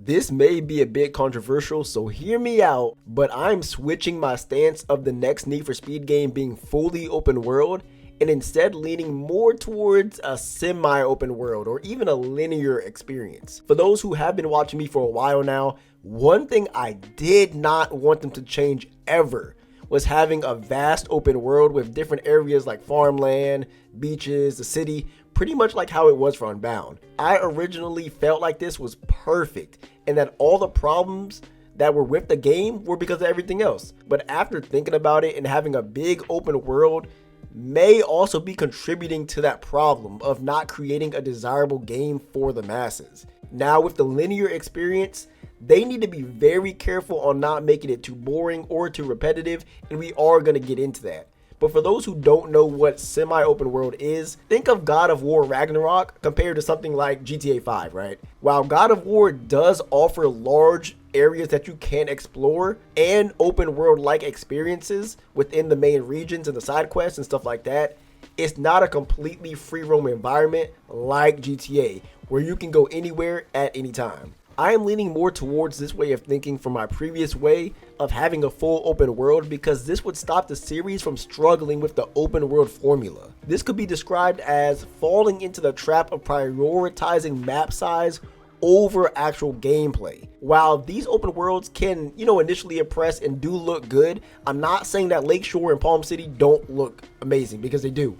This may be a bit controversial, so hear me out, but I'm switching my stance of the next Need for Speed game being fully open world and instead leaning more towards a semi-open world or even a linear experience. For those who have been watching me for a while now, one thing I did not want them to change ever was having a vast open world with different areas like farmland, beaches, the city, pretty much like how it was for Unbound. I originally felt like this was perfect and that all the problems that were with the game were because of everything else. But after thinking about it and having a big open world may also be contributing to that problem of not creating a desirable game for the masses. Now with the linear experience, they need to be very careful on not making it too boring or too repetitive, and we are going to get into that. But for those who don't know what semi-open world is, think of God of War Ragnarok compared to something like GTA 5, right? While God of War does offer large areas that you can explore and open world like experiences within the main regions and the side quests and stuff like that, it's not a completely free roam environment like GTA where you can go anywhere at any time. I am leaning more towards this way of thinking from my previous way of having a full open world because this would stop the series from struggling with the open world formula. This could be described as falling into the trap of prioritizing map size over actual gameplay. While these open worlds can, initially impress and do look good, I'm not saying that Lakeshore and Palm City don't look amazing because they do.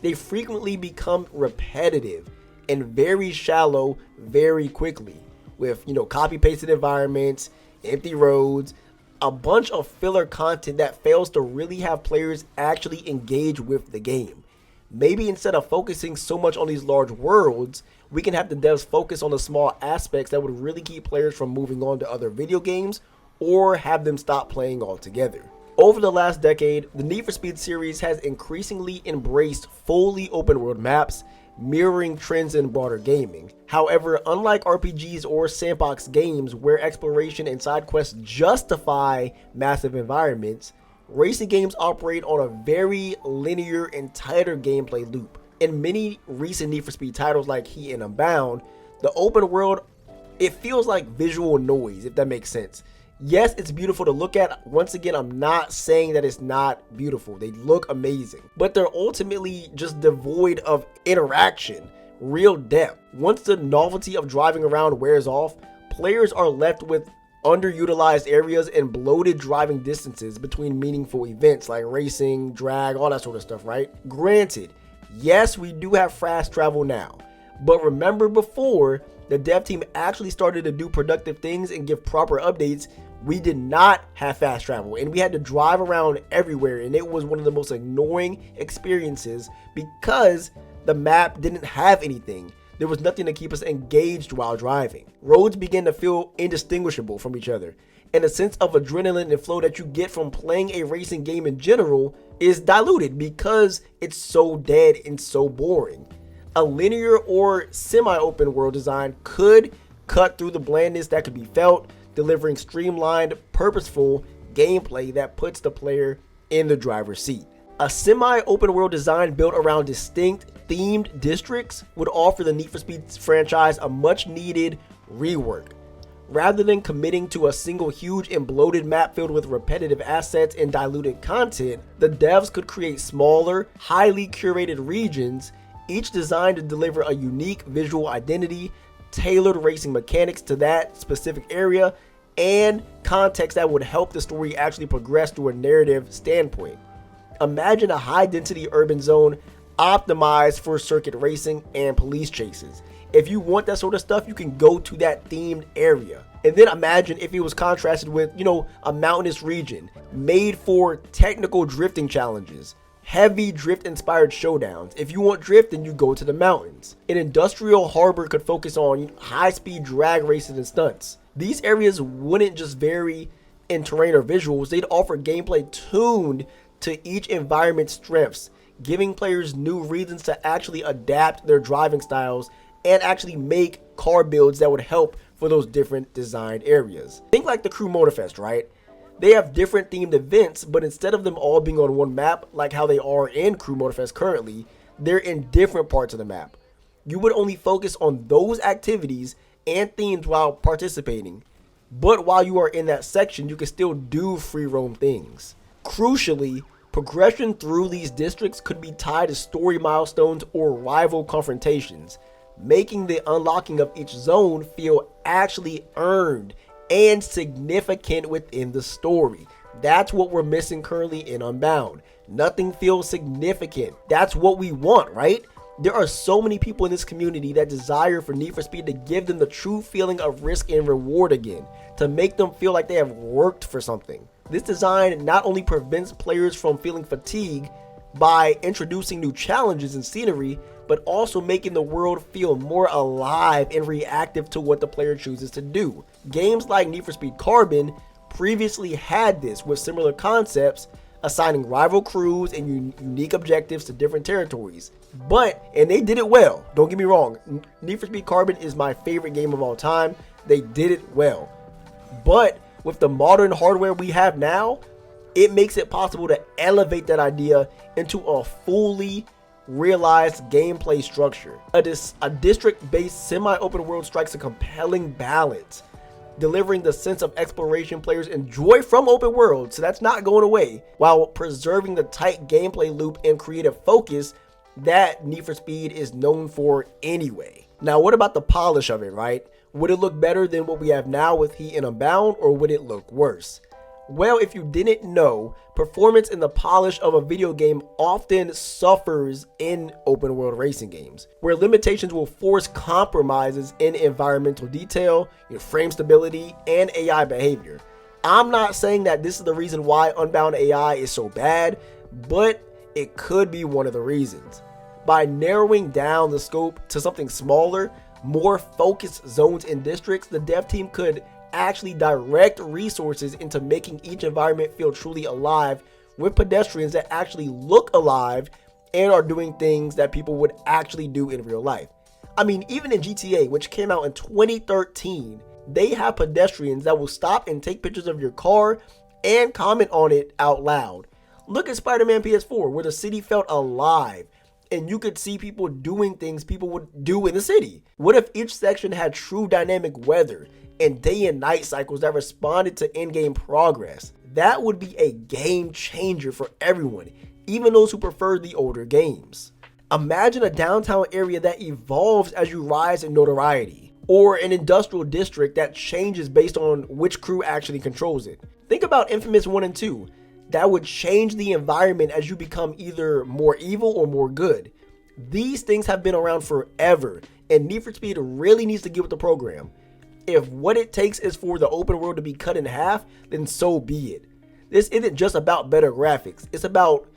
They frequently become repetitive and very shallow very quickly, with copy pasted environments, empty roads, a bunch of filler content that fails to really have players actually engage with the game. Maybe instead of focusing so much on these large worlds, we can have the devs focus on the small aspects that would really keep players from moving on to other video games or have them stop playing altogether. Over the last decade, the Need for Speed series has increasingly embraced fully open world maps, mirroring trends in broader gaming. However, unlike RPGs or sandbox games where exploration and side quests justify massive environments, racing games operate on a very linear and tighter gameplay loop. In many recent Need for Speed titles like Heat and Unbound, the open world, it feels like visual noise, if that makes sense. Yes, it's beautiful to look at. Once again, I'm not saying that it's not beautiful. They look amazing, but they're ultimately just devoid of interaction, real depth. Once the novelty of driving around wears off, players are left with underutilized areas and bloated driving distances between meaningful events like racing, drag, all that sort of stuff, right? Granted, yes, we do have fast travel now, but remember before the dev team actually started to do productive things and give proper updates, we did not have fast travel and we had to drive around everywhere, and it was one of the most annoying experiences because the map didn't have anything. There was nothing to keep us engaged while driving. Roads began to feel indistinguishable from each other, and a sense of adrenaline and flow that you get from playing a racing game in general is diluted because it's so dead and so boring. A linear or semi-open world design could cut through the blandness that could be felt, delivering streamlined, purposeful gameplay that puts the player in the driver's seat. A semi-open world design built around distinct themed districts would offer the Need for Speed franchise a much needed rework. Rather than committing to a single huge and bloated map filled with repetitive assets and diluted content, the devs could create smaller, highly curated regions, each designed to deliver a unique visual identity, tailored racing mechanics to that specific area, and context that would help the story actually progress through a narrative standpoint. Imagine a high-density urban zone optimized for circuit racing and police chases. If you want that sort of stuff, you can go to that themed area. And then imagine if it was contrasted with, a mountainous region made for technical drifting challenges, heavy drift-inspired showdowns. If you want drift, then you go to the mountains. An industrial harbor could focus on high-speed drag races and stunts. These areas wouldn't just vary in terrain or visuals, they'd offer gameplay tuned to each environment's strengths, giving players new reasons to actually adapt their driving styles and actually make car builds that would help for those different designed areas. Think like the Crew Motorfest, right? They have different themed events, but instead of them all being on one map like how they are in Crew Motorfest currently, they're in different parts of the map. You would only focus on those activities and themes while participating. But while you are in that section, you can still do free roam things. Crucially, progression through these districts could be tied to story milestones or rival confrontations, making the unlocking of each zone feel actually earned and significant within the story. That's what we're missing currently in Unbound. Nothing feels significant. That's what we want, right? There are so many people in this community that desire for Need for Speed to give them the true feeling of risk and reward again, to make them feel like they have worked for something. This design not only prevents players from feeling fatigue by introducing new challenges and scenery, but also making the world feel more alive and reactive to what the player chooses to do. Games like Need for Speed Carbon previously had this with similar concepts, assigning rival crews and unique objectives to different territories. And they did it well. Don't get me wrong. Need for Speed Carbon is my favorite game of all time. They did it well. But with the modern hardware we have now, it makes it possible to elevate that idea into a fully realized gameplay structure. A district-based semi-open world strikes a compelling balance, delivering the sense of exploration players enjoy from open world, so that's not going away, while preserving the tight gameplay loop and creative focus that Need for Speed is known for anyway. Now, what about the polish of it, right? Would it look better than what we have now with Heat and Unbound, or would it look worse? Well, if you didn't know, performance and the polish of a video game often suffers in open world racing games, where limitations will force compromises in environmental detail, frame stability, and AI behavior. I'm not saying that this is the reason why Unbound AI is so bad, but it could be one of the reasons. By narrowing down the scope to something smaller, more focused zones and districts, the dev team could actually direct resources into making each environment feel truly alive, with pedestrians that actually look alive and are doing things that people would actually do in real life. I mean, even in GTA, which came out in 2013, they have pedestrians that will stop and take pictures of your car and comment on it out loud. Look at Spider-Man PS4, where the city felt alive and you could see people doing things people would do in the city. What if each section had true dynamic weather and day and night cycles that responded to in-game progress? That would be a game changer for everyone, even those who prefer the older games. Imagine a downtown area that evolves as you rise in notoriety, or an industrial district that changes based on which crew actually controls it. Think about Infamous 1 and 2. That would change the environment as you become either more evil or more good. These things have been around forever, and Need for Speed really needs to get with the program. If what it takes is for the open world to be cut in half, then so be it. This isn't just about better graphics, it's about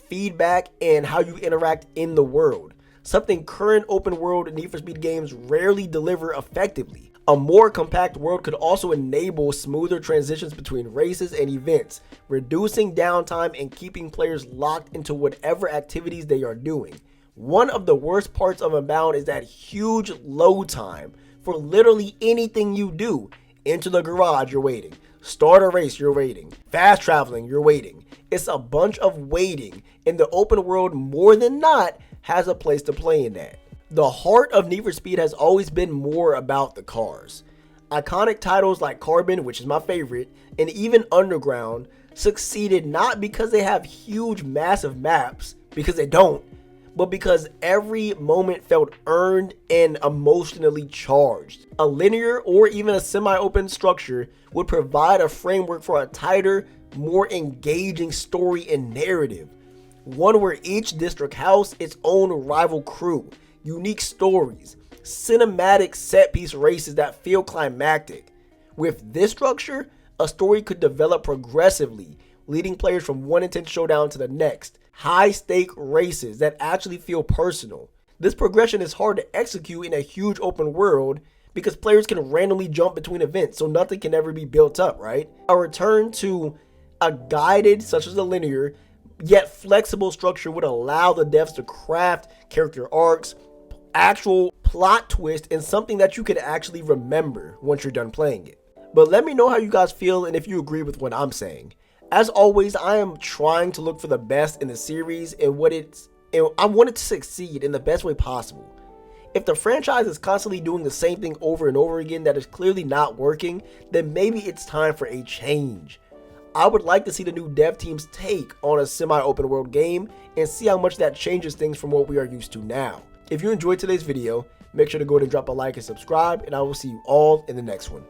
feedback and how you interact in the world, something current open world Need for Speed games rarely deliver effectively. A more compact world could also enable smoother transitions between races and events, reducing downtime and keeping players locked into whatever activities they are doing. One of the worst parts of Unbound is that huge load time for literally anything you do. Enter the garage, you're waiting. Start a race, you're waiting. Fast traveling, you're waiting. It's a bunch of waiting, and the open world more than not has a place to play in that. The heart of Need for Speed has always been more about the cars. Iconic titles like Carbon, which is my favorite, and even Underground succeeded not because they have huge massive maps, because they don't, but because every moment felt earned and emotionally charged. A linear or even a semi-open structure would provide a framework for a tighter, more engaging story and narrative. One where each district housed its own rival crew, unique stories, cinematic set-piece races that feel climactic. With this structure, a story could develop progressively, leading players from one intense showdown to the next. High-stake races that actually feel personal. This progression is hard to execute in a huge open world because players can randomly jump between events, so nothing can ever be built up, right? A return to a guided, such as a linear, yet flexible structure would allow the devs to craft character arcs, actual plot twist, and something that you could actually remember once you're done playing it. But let me know how you guys feel and if you agree with what I'm saying. As always, I am trying to look for the best in the series and I want it to succeed in the best way possible. If the franchise is constantly doing the same thing over and over again that is clearly not working, then maybe it's time for a change. I would like to see the new dev team's take on a semi-open world game and see how much that changes things from what we are used to now. If you enjoyed today's video, make sure to go ahead and drop a like and subscribe, and I will see you all in the next one.